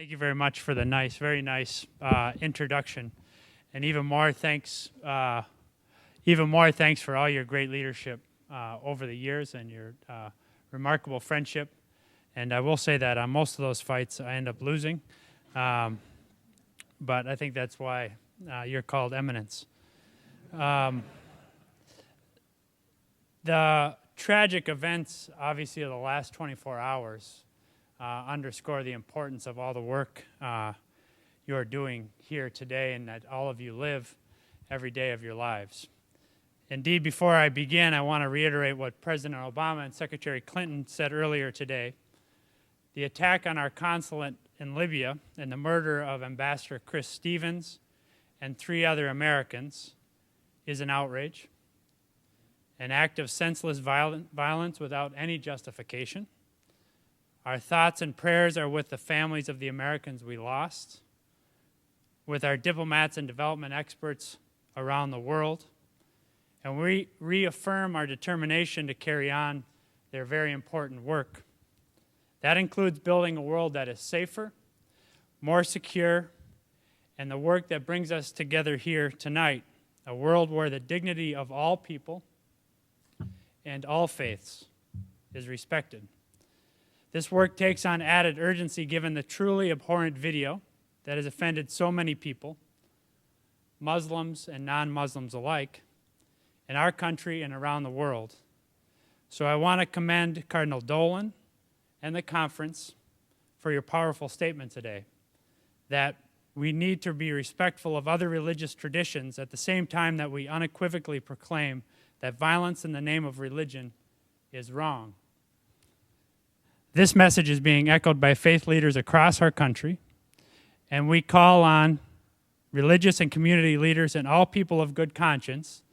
Thank you very much for the very nice introduction, and even more thanks for all your great leadership over the years and your remarkable friendship. And I will say that on most of those fights, I end up losing, but I think that's why you're called eminence. The tragic events, obviously, of the last 24 hours underscore the importance of all the work you're doing here today and that all of you live every day of your lives. Indeed, before I begin, I want to reiterate what President Obama and Secretary Clinton said earlier today. The attack on our consulate in Libya and the murder of Ambassador Chris Stevens and 3 other Americans is an outrage, an act of senseless violence without any justification. Our thoughts and prayers are with the families of the Americans we lost, with our diplomats and development experts around the world, and we reaffirm our determination to carry on their very important work. That includes building a world that is safer, more secure, and the work that brings us together here tonight, a world where the dignity of all people and all faiths is respected. This work takes on added urgency given the truly abhorrent video that has offended so many people, Muslims and non-Muslims alike, in our country and around the world. So I want to commend Cardinal Dolan and the conference for your powerful statement today, that we need to be respectful of other religious traditions at the same time that we unequivocally proclaim that violence in the name of religion is wrong. This message is being echoed by faith leaders across our country, and we call on religious and community leaders and all people of good conscience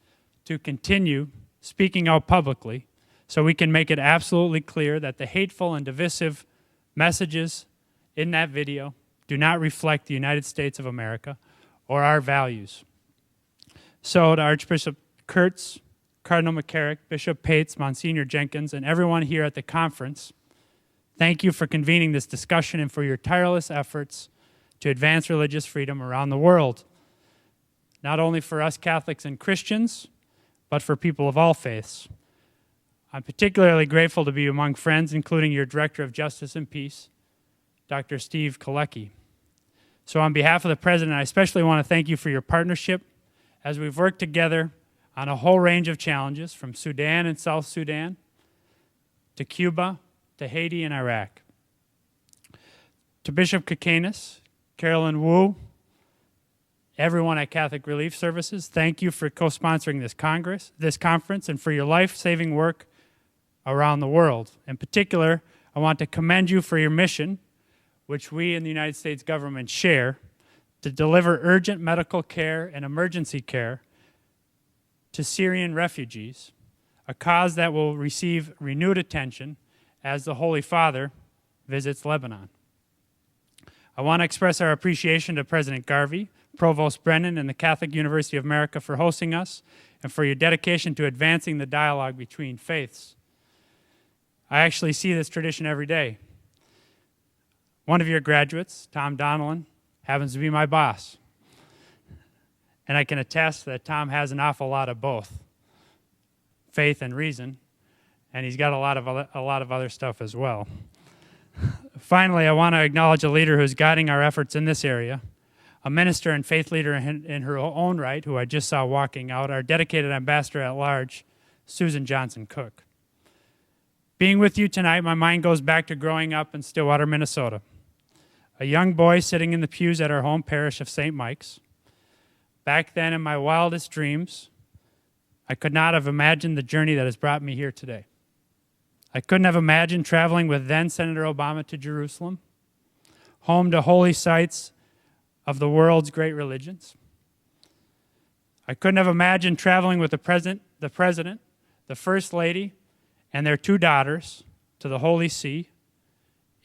to continue speaking out publicly so we can make it absolutely clear that the hateful and divisive messages in that video do not reflect the United States of America or our values. So to Archbishop Kurtz, Cardinal McCarrick, Bishop Pates, Monsignor Jenkins, and everyone here at the conference, thank you for convening this discussion and for your tireless efforts to advance religious freedom around the world, not only for us Catholics and Christians, but for people of all faiths. I'm particularly grateful to be among friends, including your Director of Justice and Peace, Dr. Steve Kalecki. So on behalf of the President, I especially want to thank you for your partnership as we've worked together on a whole range of challenges, from Sudan and South Sudan to Cuba, to Haiti and Iraq. To Bishop Kakanis, Carolyn Wu, everyone at Catholic Relief Services, thank you for co-sponsoring this conference, and for your life-saving work around the world. In particular, I want to commend you for your mission, which we in the United States government share, to deliver urgent medical care and emergency care to Syrian refugees, a cause that will receive renewed attention as the Holy Father visits Lebanon. I want to express our appreciation to President Garvey, Provost Brennan, and the Catholic University of America for hosting us and for your dedication to advancing the dialogue between faiths. I actually see this tradition every day. One of your graduates, Tom Donnellan, happens to be my boss. And I can attest that Tom has an awful lot of both, faith and reason, and he's got a lot of other stuff as well. Finally, I want to acknowledge a leader who's guiding our efforts in this area, a minister and faith leader in her own right, who I just saw walking out, our dedicated ambassador at large, Susan Johnson Cook. Being with you tonight, my mind goes back to growing up in Stillwater, Minnesota, a young boy sitting in the pews at our home parish of St. Mike's. Back then, in my wildest dreams, I could not have imagined the journey that has brought me here today. I couldn't have imagined traveling with then Senator Obama to Jerusalem, home to holy sites of the world's great religions. I couldn't have imagined traveling with the President, the First Lady, and their 2 daughters to the Holy See,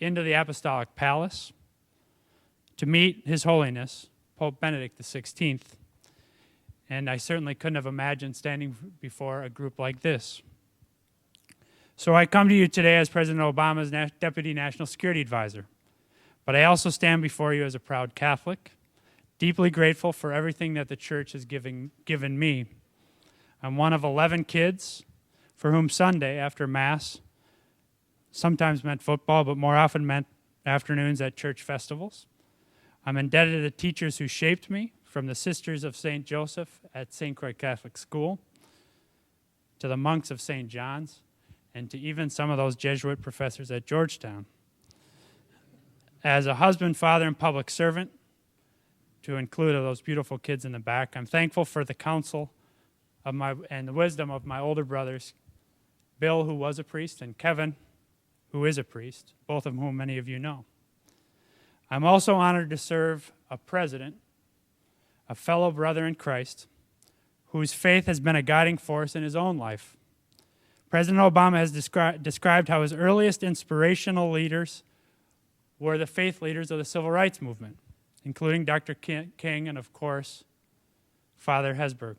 into the Apostolic Palace, to meet His Holiness, Pope Benedict XVI. And I certainly couldn't have imagined standing before a group like this. So I come to you today as President Obama's Deputy National Security Advisor. But I also stand before you as a proud Catholic, deeply grateful for everything that the church has given me. I'm one of 11 kids for whom Sunday after Mass sometimes meant football, but more often meant afternoons at church festivals. I'm indebted to the teachers who shaped me, from the Sisters of St. Joseph at St. Croix Catholic School, to the monks of St. John's, and to even some of those Jesuit professors at Georgetown. As a husband, father, and public servant, to include those beautiful kids in the back, I'm thankful for the counsel of and the wisdom of my older brothers, Bill, who was a priest, and Kevin, who is a priest, both of whom many of you know. I'm also honored to serve a president, a fellow brother in Christ, whose faith has been a guiding force in his own life. President Obama has described how his earliest inspirational leaders were the faith leaders of the civil rights movement, including Dr. King and, of course, Father Hesburgh.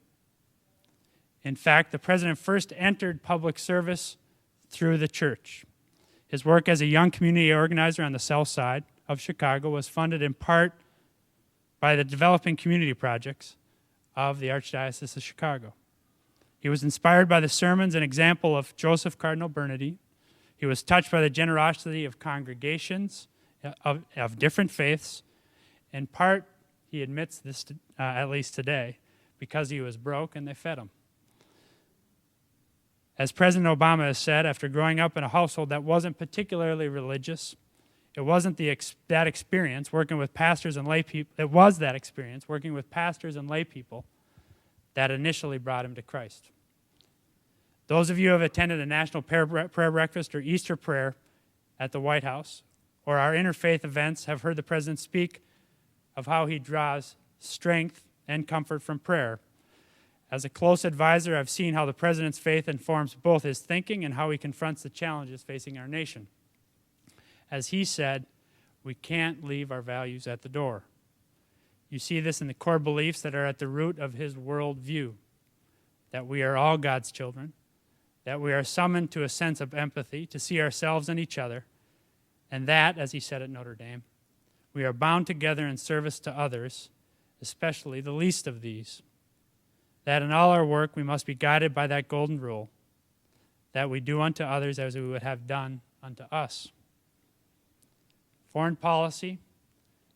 In fact, the president first entered public service through the church. His work as a young community organizer on the south side of Chicago was funded in part by the developing community projects of the Archdiocese of Chicago. He was inspired by the sermons and example of Joseph Cardinal Bernardini. He was touched by the generosity of congregations of different faiths. In part, he admits this, at least today, because he was broke and they fed him. As President Obama has said, after growing up in a household that wasn't particularly religious, it wasn't that experience working with pastors and lay people. It was that experience working with pastors and lay people that initially brought him to Christ. Those of you who have attended a National Prayer Breakfast or Easter prayer at the White House or our interfaith events have heard the president speak of how he draws strength and comfort from prayer. As a close advisor, I've seen how the president's faith informs both his thinking and how he confronts the challenges facing our nation. As he said, we can't leave our values at the door. You see this in the core beliefs that are at the root of his worldview, that we are all God's children, that we are summoned to a sense of empathy, to see ourselves and each other, and that, as he said at Notre Dame, we are bound together in service to others, especially the least of these. That in all our work we must be guided by that golden rule, that we do unto others as we would have done unto us. Foreign policy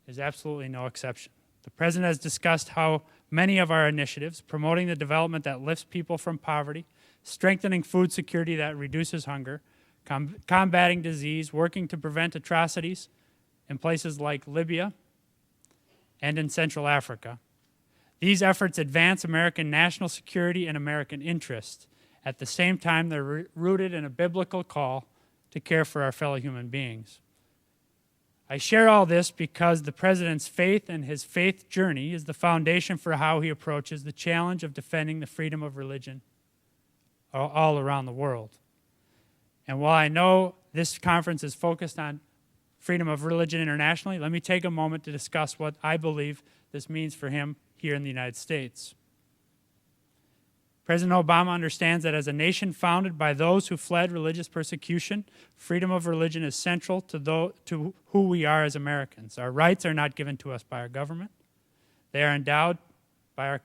is absolutely no exception. The president has discussed how many of our initiatives, promoting the development that lifts people from poverty, strengthening food security that reduces hunger, combating disease, working to prevent atrocities in places like Libya and in Central Africa. These efforts advance American national security and American interest. At the same time, they're rooted in a biblical call to care for our fellow human beings. I share all this because the president's faith and his faith journey is the foundation for how he approaches the challenge of defending the freedom of religion all around the world. And while I know this conference is focused on freedom of religion internationally, let me take a moment to discuss what I believe this means for him here in the United States. President Obama understands that as a nation founded by those who fled religious persecution, freedom of religion is central to who we are as Americans. Our rights are not given to us by our government. They are endowed by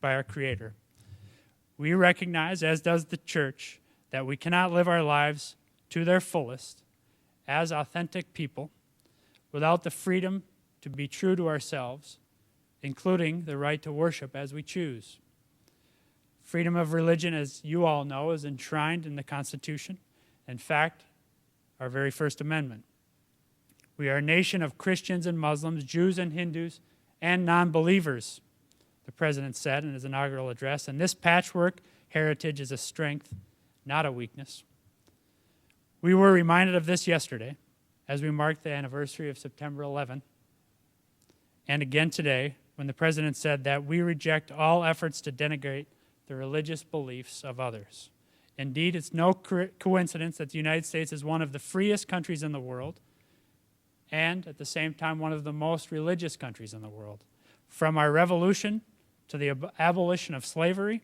our Creator. We recognize, as does the church, that we cannot live our lives to their fullest as authentic people without the freedom to be true to ourselves, including the right to worship as we choose. Freedom of religion, as you all know, is enshrined in the Constitution. In fact, our very First Amendment. We are a nation of Christians and Muslims, Jews and Hindus, and non-believers, the president said in his inaugural address, and this patchwork heritage is a strength, not a weakness. We were reminded of this yesterday as we marked the anniversary of September 11, and again today when the president said that we reject all efforts to denigrate the religious beliefs of others. Indeed, it's no coincidence that the United States is one of the freest countries in the world and, at the same time, one of the most religious countries in the world. From our revolution to the abolition of slavery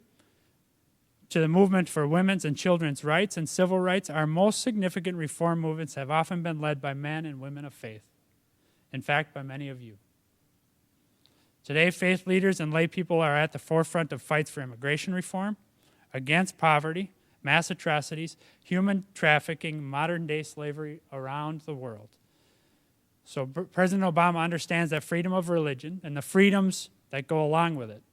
to the movement for women's and children's rights and civil rights, our most significant reform movements have often been led by men and women of faith. in fact, by many of you. Today, faith leaders and lay people are at the forefront of fights for immigration reform, against poverty, mass atrocities, human trafficking, modern-day slavery around the world. So President Obama understands that freedom of religion and the freedoms that go along with it,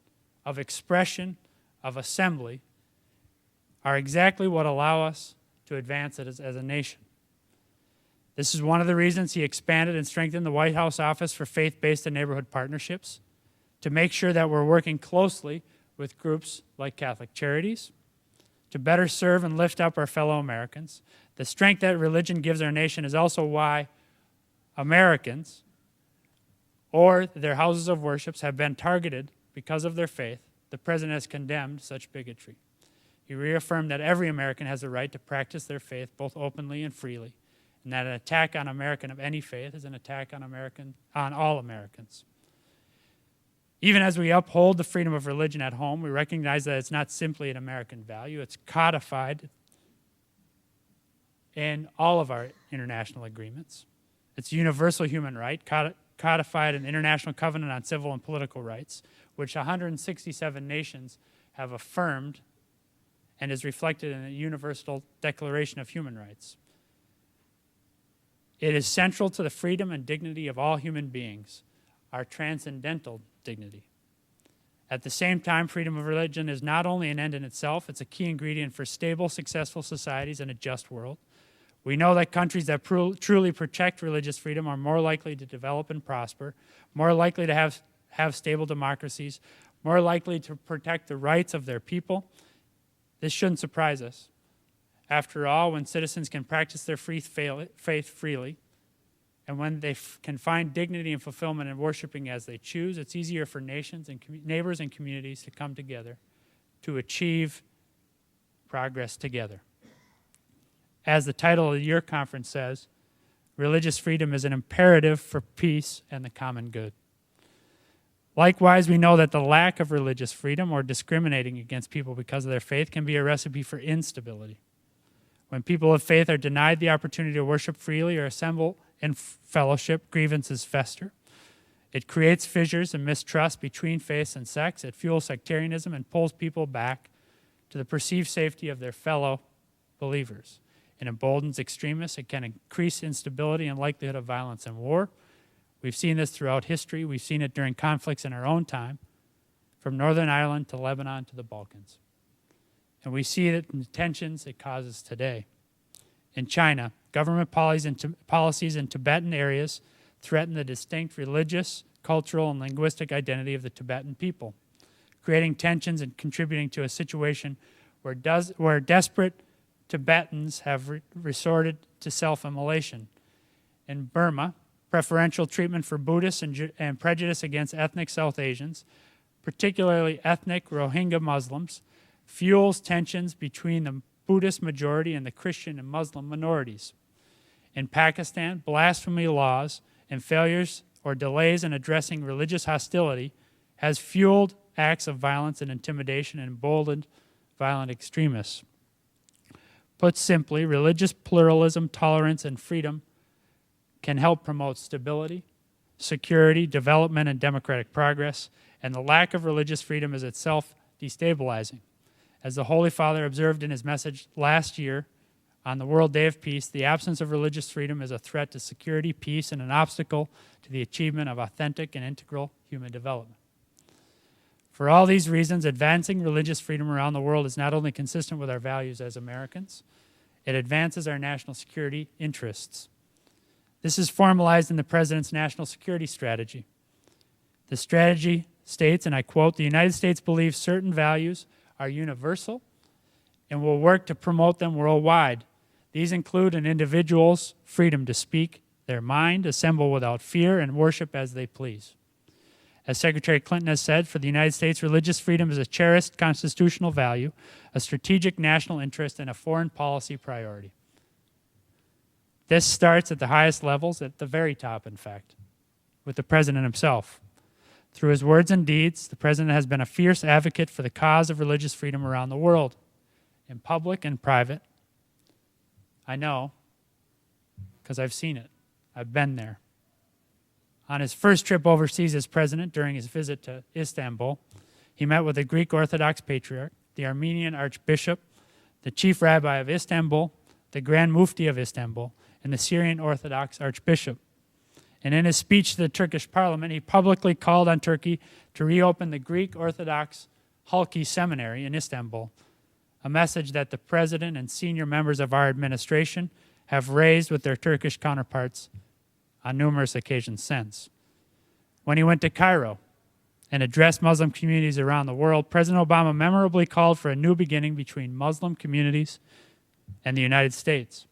of expression, of assembly, are exactly what allow us to advance it as a nation. This is one of the reasons he expanded and strengthened the White House Office for Faith-Based and Neighborhood Partnerships, to make sure that we're working closely with groups like Catholic Charities, to better serve and lift up our fellow Americans. The strength that religion gives our nation is also why Americans or their houses of worship have been targeted because of their faith. The president has condemned such bigotry. He reaffirmed that every American has the right to practice their faith both openly and freely, and that an attack on American of any faith is an attack on all Americans. Even as we uphold the freedom of religion at home, we recognize that it's not simply an American value, it's codified in all of our international agreements. It's a universal human right, codified in the International Covenant on Civil and Political Rights, which 167 nations have affirmed and is reflected in the Universal Declaration of Human Rights. It is central to the freedom and dignity of all human beings, our transcendental dignity. At the same time, freedom of religion is not only an end in itself, it's a key ingredient for stable, successful societies and a just world. We know that countries that truly protect religious freedom are more likely to develop and prosper, more likely to have stable democracies, more likely to protect the rights of their people. This shouldn't surprise us. After all, when citizens can practice their faith freely, and when they can find dignity and fulfillment in worshiping as they choose, it's easier for nations and neighbors and communities to come together to achieve progress together. As the title of your conference says, religious freedom is an imperative for peace and the common good. Likewise, we know that the lack of religious freedom or discriminating against people because of their faith can be a recipe for instability. When people of faith are denied the opportunity to worship freely or assemble in fellowship, grievances fester. It creates fissures and mistrust between faiths and sects. It fuels sectarianism and pulls people back to the perceived safety of their fellow believers. It emboldens extremists. It can increase instability and likelihood of violence and war. We've seen this throughout history. We've seen it during conflicts in our own time, from Northern Ireland to Lebanon to the Balkans. And we see it in the tensions it causes today. In China, government policies in Tibetan areas threaten the distinct religious, cultural, and linguistic identity of the Tibetan people, creating tensions and contributing to a situation where desperate Tibetans have resorted to self-immolation. In Burma, preferential treatment for Buddhists and prejudice against ethnic South Asians, particularly ethnic Rohingya Muslims, fuels tensions between the Buddhist majority and the Christian and Muslim minorities. In Pakistan, blasphemy laws and failures or delays in addressing religious hostility has fueled acts of violence and intimidation and emboldened violent extremists. Put simply, religious pluralism, tolerance, and freedom can help promote stability, security, development, and democratic progress, and the lack of religious freedom is itself destabilizing. As the Holy Father observed in his message last year on the World Day of Peace, the absence of religious freedom is a threat to security, peace, and an obstacle to the achievement of authentic and integral human development. For all these reasons, advancing religious freedom around the world is not only consistent with our values as Americans, it advances our national security interests. This is formalized in the President's National Security Strategy. The strategy states, and I quote, "The United States believes certain values are universal and will work to promote them worldwide. These include an individual's freedom to speak their mind, assemble without fear, and worship as they please." As Secretary Clinton has said, for the United States, religious freedom is a cherished constitutional value, a strategic national interest, and a foreign policy priority. This starts at the highest levels, at the very top, in fact, with the President himself. Through his words and deeds, the President has been a fierce advocate for the cause of religious freedom around the world, in public and private. I know, because I've seen it. I've been there. On his first trip overseas as president during his visit to Istanbul, he met with the Greek Orthodox Patriarch, the Armenian Archbishop, the Chief Rabbi of Istanbul, the Grand Mufti of Istanbul, and the Syrian Orthodox Archbishop. And in his speech to the Turkish parliament, he publicly called on Turkey to reopen the Greek Orthodox Halki Seminary in Istanbul, a message that the president and senior members of our administration have raised with their Turkish counterparts on numerous occasions since. When he went to Cairo and addressed Muslim communities around the world, President Obama memorably called for a new beginning between Muslim communities and the United States.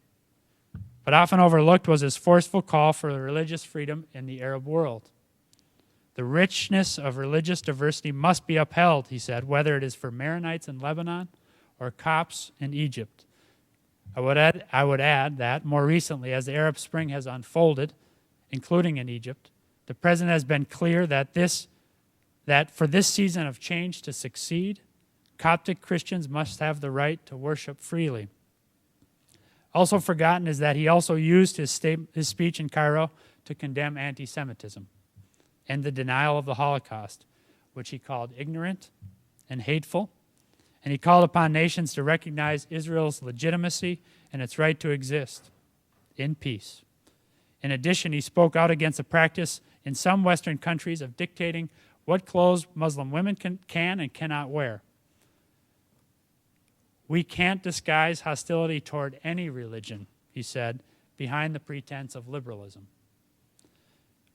But often overlooked was his forceful call for religious freedom in the Arab world. The richness of religious diversity must be upheld, he said, whether it is for Maronites in Lebanon or Copts in Egypt. I would add that more recently, as the Arab Spring has unfolded, including in Egypt, the president has been clear that for this season of change to succeed, Coptic Christians must have the right to worship freely. Also forgotten is that he also used his speech in Cairo to condemn anti-Semitism and the denial of the Holocaust, which he called ignorant and hateful. And he called upon nations to recognize Israel's legitimacy and its right to exist in peace. In addition, he spoke out against the practice in some Western countries of dictating what clothes Muslim women can and cannot wear. We can't disguise hostility toward any religion, he said, behind the pretense of liberalism.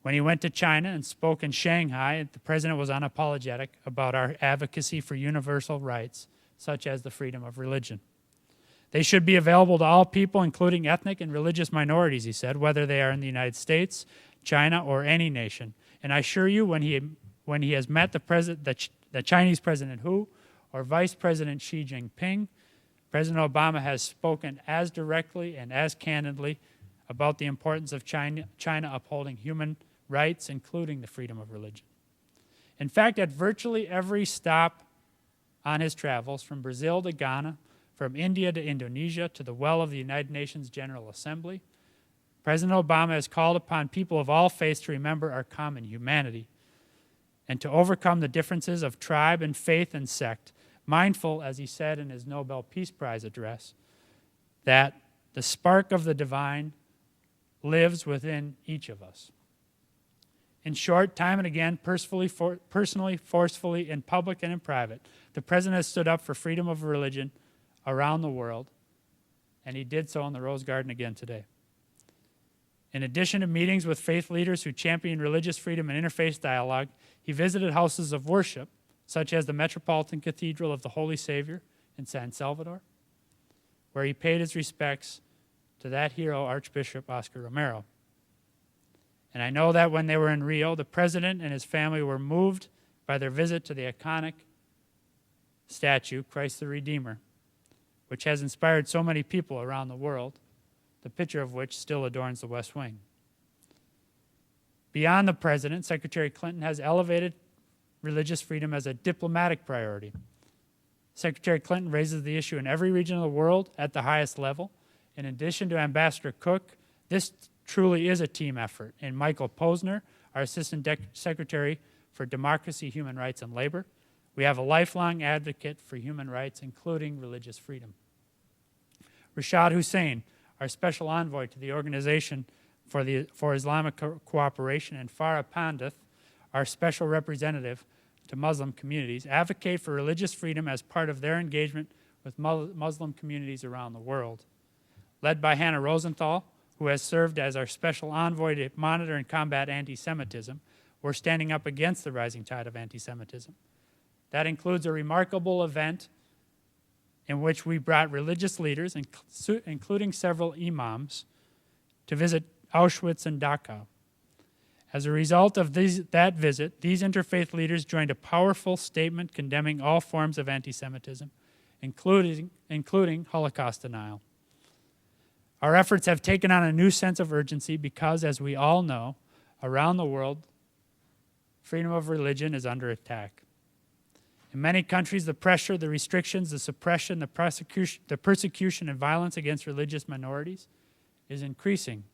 When he went to China and spoke in Shanghai, the president was unapologetic about our advocacy for universal rights, such as the freedom of religion. They should be available to all people, including ethnic and religious minorities, he said, whether they are in the United States, China, or any nation. And I assure you, when he has met the Chinese President Hu or Vice President Xi Jinping, President Obama has spoken as directly and as candidly about the importance of China upholding human rights, including the freedom of religion. In fact, at virtually every stop on his travels, from Brazil to Ghana, from India to Indonesia, to the well of the United Nations General Assembly, President Obama has called upon people of all faiths to remember our common humanity and to overcome the differences of tribe and faith and sect, mindful, as he said in his Nobel Peace Prize address, that the spark of the divine lives within each of us. In short, time and again, personally, forcefully, in public and in private, the president has stood up for freedom of religion around the world, and he did so in the Rose Garden again today. In addition to meetings with faith leaders who champion religious freedom and interfaith dialogue, he visited houses of worship, such as the Metropolitan Cathedral of the Holy Savior in San Salvador, where he paid his respects to that hero, Archbishop Oscar Romero. And I know that when they were in Rio, the president and his family were moved by their visit to the iconic statue, Christ the Redeemer, which has inspired so many people around the world, the picture of which still adorns the West Wing. Beyond the president, Secretary Clinton has elevated religious freedom as a diplomatic priority. Secretary Clinton raises the issue in every region of the world at the highest level. In addition to Ambassador Cook, this truly is a team effort. And Michael Posner, our Assistant Secretary for Democracy, Human Rights, and Labor, we have a lifelong advocate for human rights, including religious freedom. Rashad Hussain, our Special Envoy to the Organization for Islamic Cooperation, and Farah Pandith, our Special Representative to Muslim communities, advocate for religious freedom as part of their engagement with Muslim communities around the world. Led by Hannah Rosenthal, who has served as our Special Envoy to monitor and combat anti-Semitism, we're standing up against the rising tide of anti-Semitism. That includes a remarkable event in which we brought religious leaders, including several imams, to visit Auschwitz and Dachau. As a result of that visit, these interfaith leaders joined a powerful statement condemning all forms of anti-Semitism, including Holocaust denial. Our efforts have taken on a new sense of urgency because, as we all know, around the world, freedom of religion is under attack. In many countries, the pressure, the restrictions, the suppression, the persecution and violence against religious minorities is increasing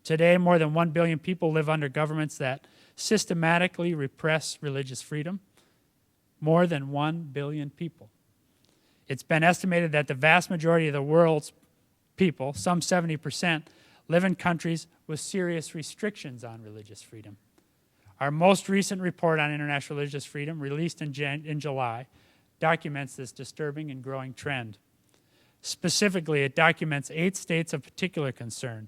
Today, more than 1 billion people live under governments that systematically repress religious freedom. More than 1 billion people. It's been estimated that the vast majority of the world's people, some 70%, live in countries with serious restrictions on religious freedom. Our most recent report on international religious freedom, released in July, documents this disturbing and growing trend. Specifically, it documents 8 states of particular concern: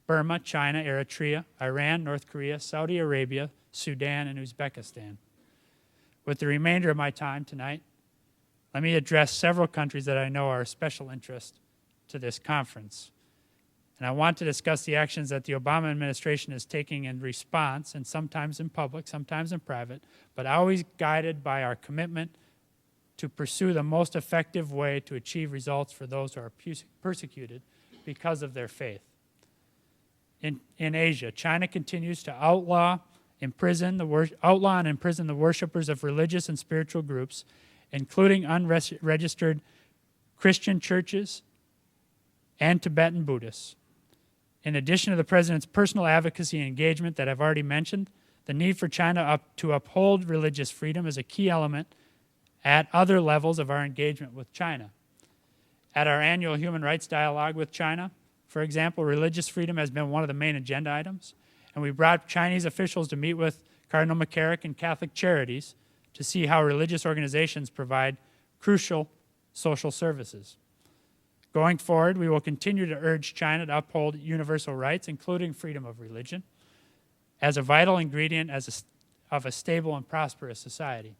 Burma, China, Eritrea, Iran, North Korea, Saudi Arabia, Sudan, and Uzbekistan. With the remainder of my time tonight, let me address several countries that I know are of special interest to this conference. And I want to discuss the actions that the Obama administration is taking in response, and sometimes in public, sometimes in private, but always guided by our commitment to pursue the most effective way to achieve results for those who are persecuted because of their faith. In Asia, China continues to outlaw and imprison the worshipers of religious and spiritual groups, including unregistered Christian churches and Tibetan Buddhists. In addition to the President's personal advocacy and engagement that I've already mentioned, the need for China to uphold religious freedom is a key element at other levels of our engagement with China. At our annual Human Rights Dialogue with China, for example, religious freedom has been one of the main agenda items, and we brought Chinese officials to meet with Cardinal McCarrick and Catholic Charities to see how religious organizations provide crucial social services. Going forward, we will continue to urge China to uphold universal rights, including freedom of religion, as a vital ingredient of a stable and prosperous society.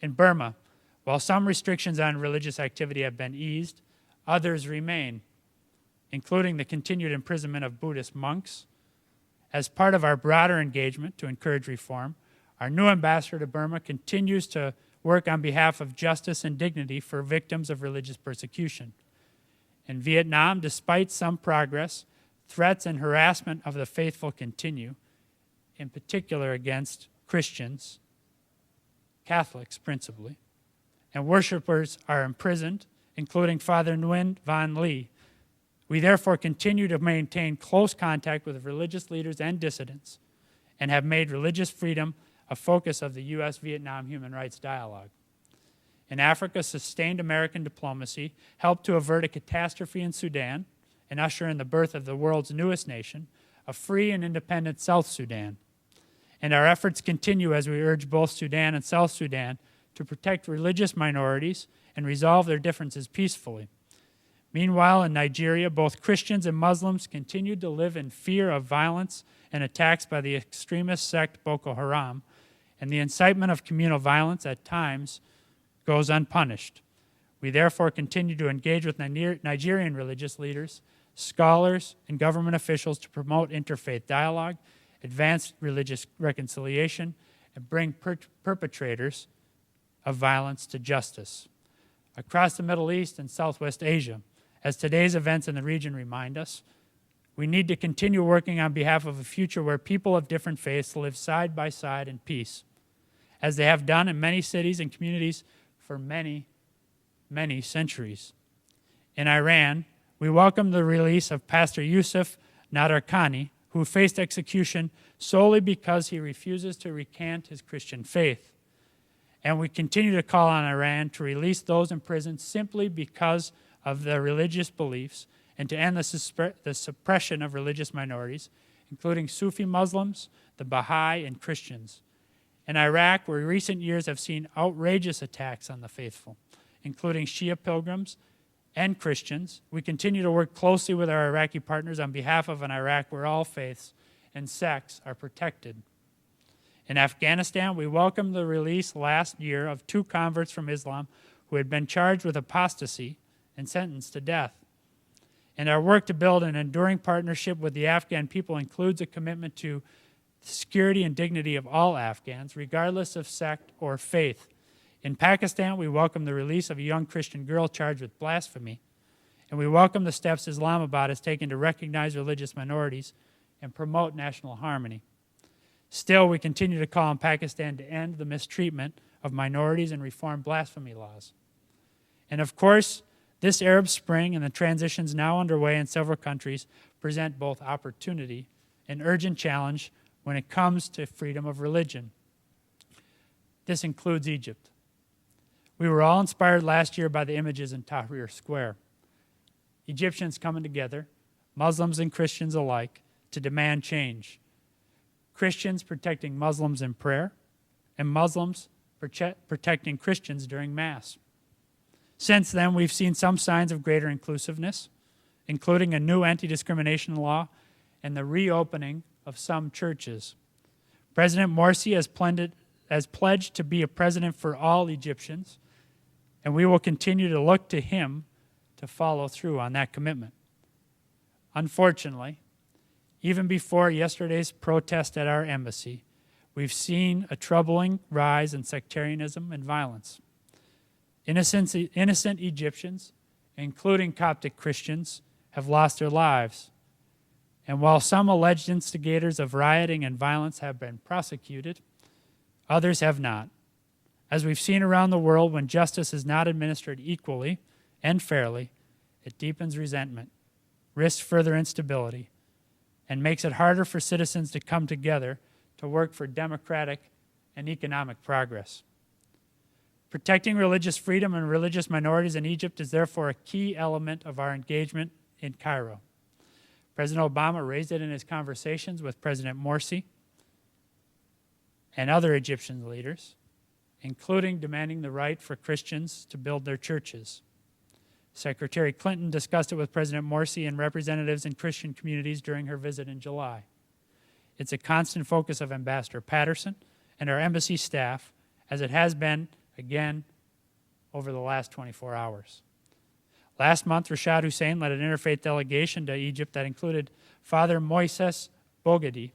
In Burma, while some restrictions on religious activity have been eased, others remain, including the continued imprisonment of Buddhist monks. As part of our broader engagement to encourage reform, our new ambassador to Burma continues to work on behalf of justice and dignity for victims of religious persecution. In Vietnam, despite some progress, threats and harassment of the faithful continue, in particular against Christians, Catholics principally, and worshipers are imprisoned, including Father Nguyen Van Ly. We therefore continue to maintain close contact with religious leaders and dissidents, and have made religious freedom a focus of the U.S.-Vietnam Human Rights Dialogue. In Africa, sustained American diplomacy helped to avert a catastrophe in Sudan and usher in the birth of the world's newest nation, a free and independent South Sudan. And our efforts continue as we urge both Sudan and South Sudan to protect religious minorities and resolve their differences peacefully. Meanwhile, in Nigeria, both Christians and Muslims continue to live in fear of violence and attacks by the extremist sect Boko Haram, and the incitement of communal violence at times goes unpunished. We therefore continue to engage with Nigerian religious leaders, scholars, and government officials to promote interfaith dialogue, advance religious reconciliation, and bring perpetrators of violence to justice. Across the Middle East and Southwest Asia, as today's events in the region remind us, we need to continue working on behalf of a future where people of different faiths live side by side in peace, as they have done in many cities and communities for many, many centuries. In Iran, we welcome the release of Pastor Yusuf Nadarkhani, who faced execution solely because he refuses to recant his Christian faith. And we continue to call on Iran to release those in prison simply because of their religious beliefs, and to end the suppression of religious minorities, including Sufi Muslims, the Baha'i, and Christians. In Iraq, where recent years have seen outrageous attacks on the faithful, including Shia pilgrims and Christians, we continue to work closely with our Iraqi partners on behalf of an Iraq where all faiths and sects are protected. In Afghanistan, we welcomed the release last year of 2 converts from Islam who had been charged with apostasy and sentenced to death. And our work to build an enduring partnership with the Afghan people includes a commitment to the security and dignity of all Afghans, regardless of sect or faith. In Pakistan, we welcome the release of a young Christian girl charged with blasphemy, and we welcome the steps Islamabad has taken to recognize religious minorities and promote national harmony. Still, we continue to call on Pakistan to end the mistreatment of minorities and reform blasphemy laws. And of course, this Arab Spring and the transitions now underway in several countries present both opportunity and urgent challenge when it comes to freedom of religion. This includes Egypt. We were all inspired last year by the images in Tahrir Square. Egyptians coming together, Muslims and Christians alike, to demand change. Christians protecting Muslims in prayer, and Muslims protecting Christians during Mass. Since then, we've seen some signs of greater inclusiveness, including a new anti-discrimination law and the reopening of some churches. President Morsi has pledged to be a president for all Egyptians, and we will continue to look to him to follow through on that commitment. Unfortunately, even before yesterday's protest at our embassy, we've seen a troubling rise in sectarianism and violence. Innocent Egyptians, including Coptic Christians, have lost their lives. And while some alleged instigators of rioting and violence have been prosecuted, others have not. As we've seen around the world, when justice is not administered equally and fairly, it deepens resentment, risks further instability, and makes it harder for citizens to come together to work for democratic and economic progress. Protecting religious freedom and religious minorities in Egypt is therefore a key element of our engagement in Cairo. President Obama raised it in his conversations with President Morsi and other Egyptian leaders, including demanding the right for Christians to build their churches. Secretary Clinton discussed it with President Morsi and representatives in Christian communities during her visit in July. It's a constant focus of Ambassador Patterson and our embassy staff, as it has been, again, over the last 24 hours. Last month, Rashad Hussein led an interfaith delegation to Egypt that included Father Moises Bogadi,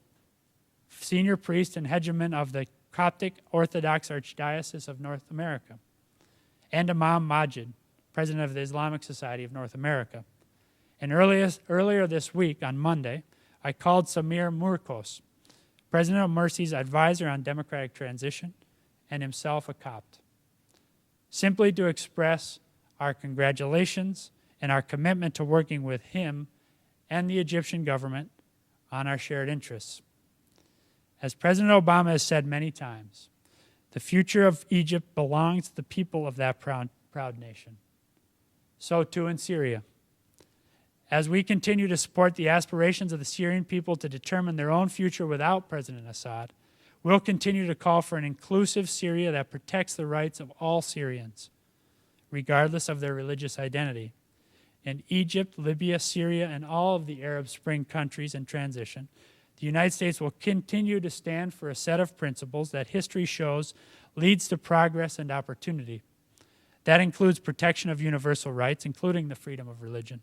senior priest and hegemon of the Coptic Orthodox Archdiocese of North America, and Imam Majid, president of the Islamic Society of North America. And earlier this week, on Monday, I called Samir Murkos, president of Mercy's advisor on democratic transition, and himself a Copt, simply to express our congratulations and our commitment to working with him and the Egyptian government on our shared interests. As President Obama has said many times, the future of Egypt belongs to the people of that proud nation. So too in Syria. As we continue to support the aspirations of the Syrian people to determine their own future without President Assad, we'll continue to call for an inclusive Syria that protects the rights of all Syrians, regardless of their religious identity. In Egypt, Libya, Syria, and all of the Arab Spring countries in transition, the United States will continue to stand for a set of principles that history shows leads to progress and opportunity. That includes protection of universal rights, including the freedom of religion.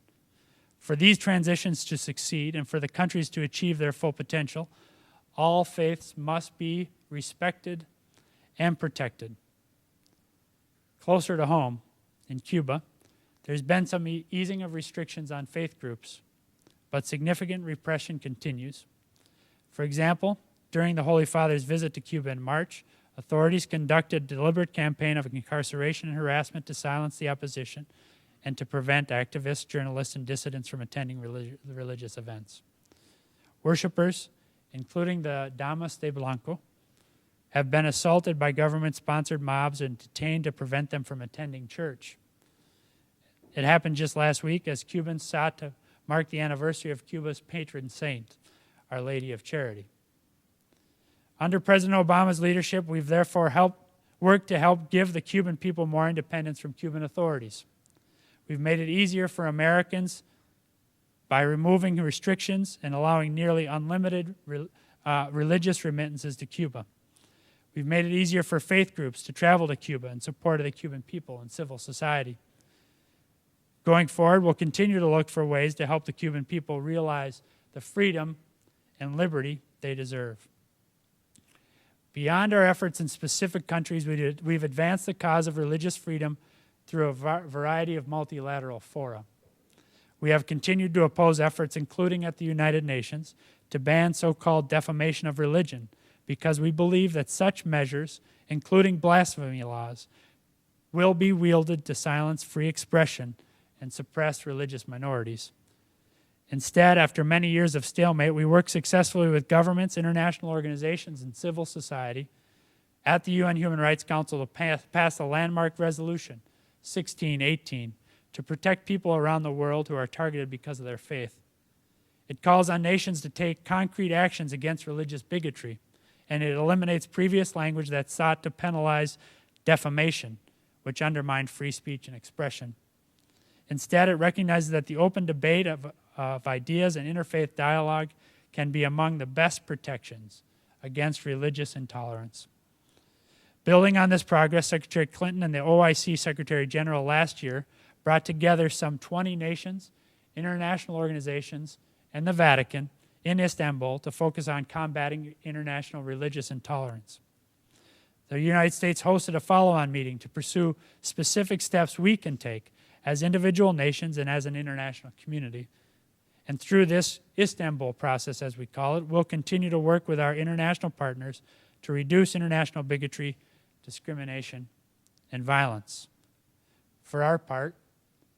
For these transitions to succeed and for the countries to achieve their full potential, all faiths must be respected and protected. Closer to home, in Cuba, there's been some easing of restrictions on faith groups, but significant repression continues. For example, during the Holy Father's visit to Cuba in March, authorities conducted a deliberate campaign of incarceration and harassment to silence the opposition and to prevent activists, journalists, and dissidents from attending religious events. Worshippers, including the Damas de Blanco, have been assaulted by government-sponsored mobs and detained to prevent them from attending church. It happened just last week as Cubans sought to mark the anniversary of Cuba's patron saint, Our Lady of Charity. Under President Obama's leadership, we've therefore worked to help give the Cuban people more independence from Cuban authorities. We've made it easier for Americans by removing restrictions and allowing nearly unlimited religious remittances to Cuba. We've made it easier for faith groups to travel to Cuba in support of the Cuban people and civil society. Going forward, we'll continue to look for ways to help the Cuban people realize the freedom and liberty they deserve. Beyond our efforts in specific countries, we've advanced the cause of religious freedom through a variety of multilateral fora. We have continued to oppose efforts, including at the United Nations, to ban so-called defamation of religion, because we believe that such measures, including blasphemy laws, will be wielded to silence free expression and suppress religious minorities. Instead, after many years of stalemate, we work successfully with governments, international organizations, and civil society at the UN Human Rights Council to pass a landmark resolution, 1618, to protect people around the world who are targeted because of their faith. It calls on nations to take concrete actions against religious bigotry, and it eliminates previous language that sought to penalize defamation, which undermined free speech and expression. Instead, it recognizes that the open debate of ideas and interfaith dialogue can be among the best protections against religious intolerance. Building on this progress, Secretary Clinton and the OIC Secretary General last year brought together some 20 nations, international organizations, and the Vatican in Istanbul to focus on combating international religious intolerance. The United States hosted a follow-on meeting to pursue specific steps we can take as individual nations and as an international community. And through this Istanbul process, as we call it, we'll continue to work with our international partners to reduce international bigotry, discrimination, and violence. For our part,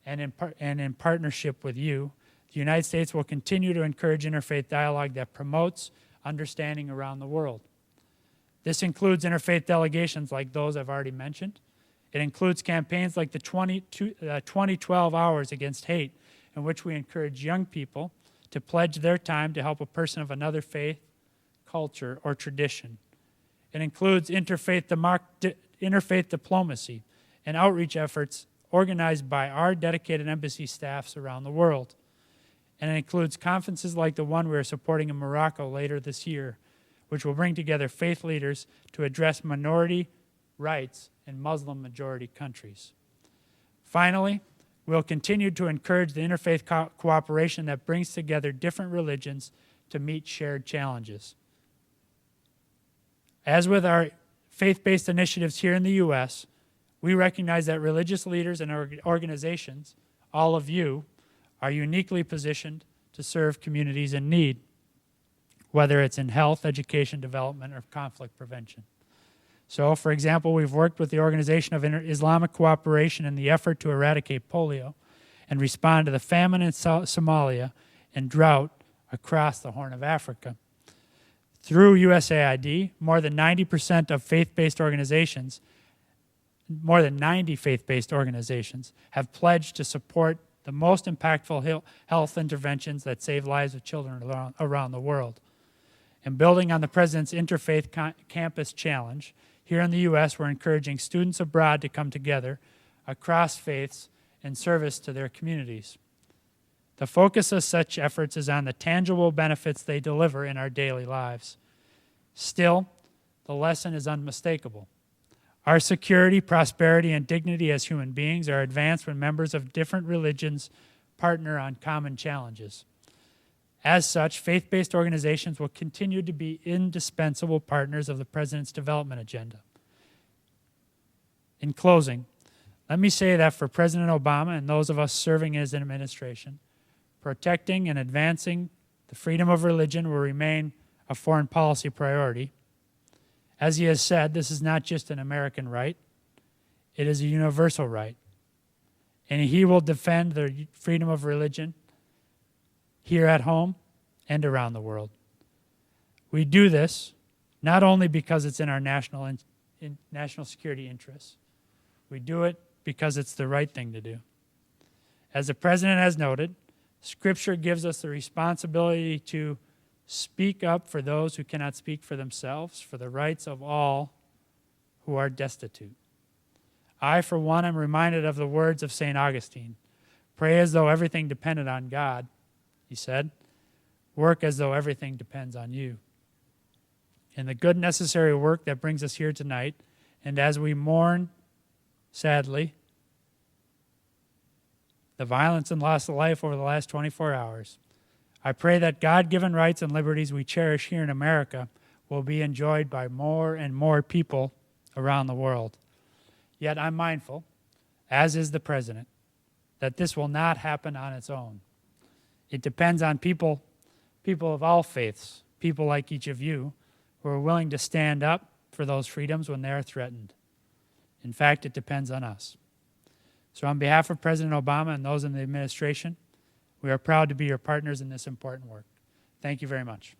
and in partnership with you, the United States will continue to encourage interfaith dialogue that promotes understanding around the world. This includes interfaith delegations like those I've already mentioned. It includes campaigns like the 2012 Hours Against Hate, in which we encourage young people to pledge their time to help a person of another faith, culture, or tradition. It includes interfaith diplomacy and outreach efforts organized by our dedicated embassy staffs around the world. And it includes conferences like the one we are supporting in Morocco later this year, which will bring together faith leaders to address minority rights in Muslim-majority countries. Finally, we'll continue to encourage the interfaith cooperation that brings together different religions to meet shared challenges. As with our faith-based initiatives here in the U.S., we recognize that religious leaders and organizations, all of you, are uniquely positioned to serve communities in need, whether it's in health, education, development, or conflict prevention. So, for example, we've worked with the Organization of Islamic Cooperation in the effort to eradicate polio and respond to the famine in Somalia and drought across the Horn of Africa. Through USAID, more than 90 faith-based organizations have pledged to support the most impactful health interventions that save lives of children around the world. And building on the President's Interfaith Campus Challenge, here in the U.S., we're encouraging students abroad to come together across faiths in service to their communities. The focus of such efforts is on the tangible benefits they deliver in our daily lives. Still, the lesson is unmistakable. Our security, prosperity, and dignity as human beings are advanced when members of different religions partner on common challenges. As such, faith-based organizations will continue to be indispensable partners of the President's development agenda. In closing, let me say that for President Obama and those of us serving in his administration, protecting and advancing the freedom of religion will remain a foreign policy priority. As he has said, this is not just an American right, it is a universal right. And he will defend the freedom of religion here at home and around the world. We do this not only because it's in our national security interests. We do it because it's the right thing to do. As the President has noted, Scripture gives us the responsibility to speak up for those who cannot speak for themselves, for the rights of all who are destitute. I, for one, am reminded of the words of St. Augustine. Pray as though everything depended on God, he said. Work as though everything depends on you. In the good necessary work that brings us here tonight, and as we mourn, sadly, the violence and loss of life over the last 24 hours, I pray that God-given rights and liberties we cherish here in America will be enjoyed by more and more people around the world. Yet I'm mindful, as is the President, that this will not happen on its own. It depends on people of all faiths, people like each of you, who are willing to stand up for those freedoms when they are threatened. In fact, it depends on us. So on behalf of President Obama and those in the administration, We are proud to be your partners in this important work. Thank you very much.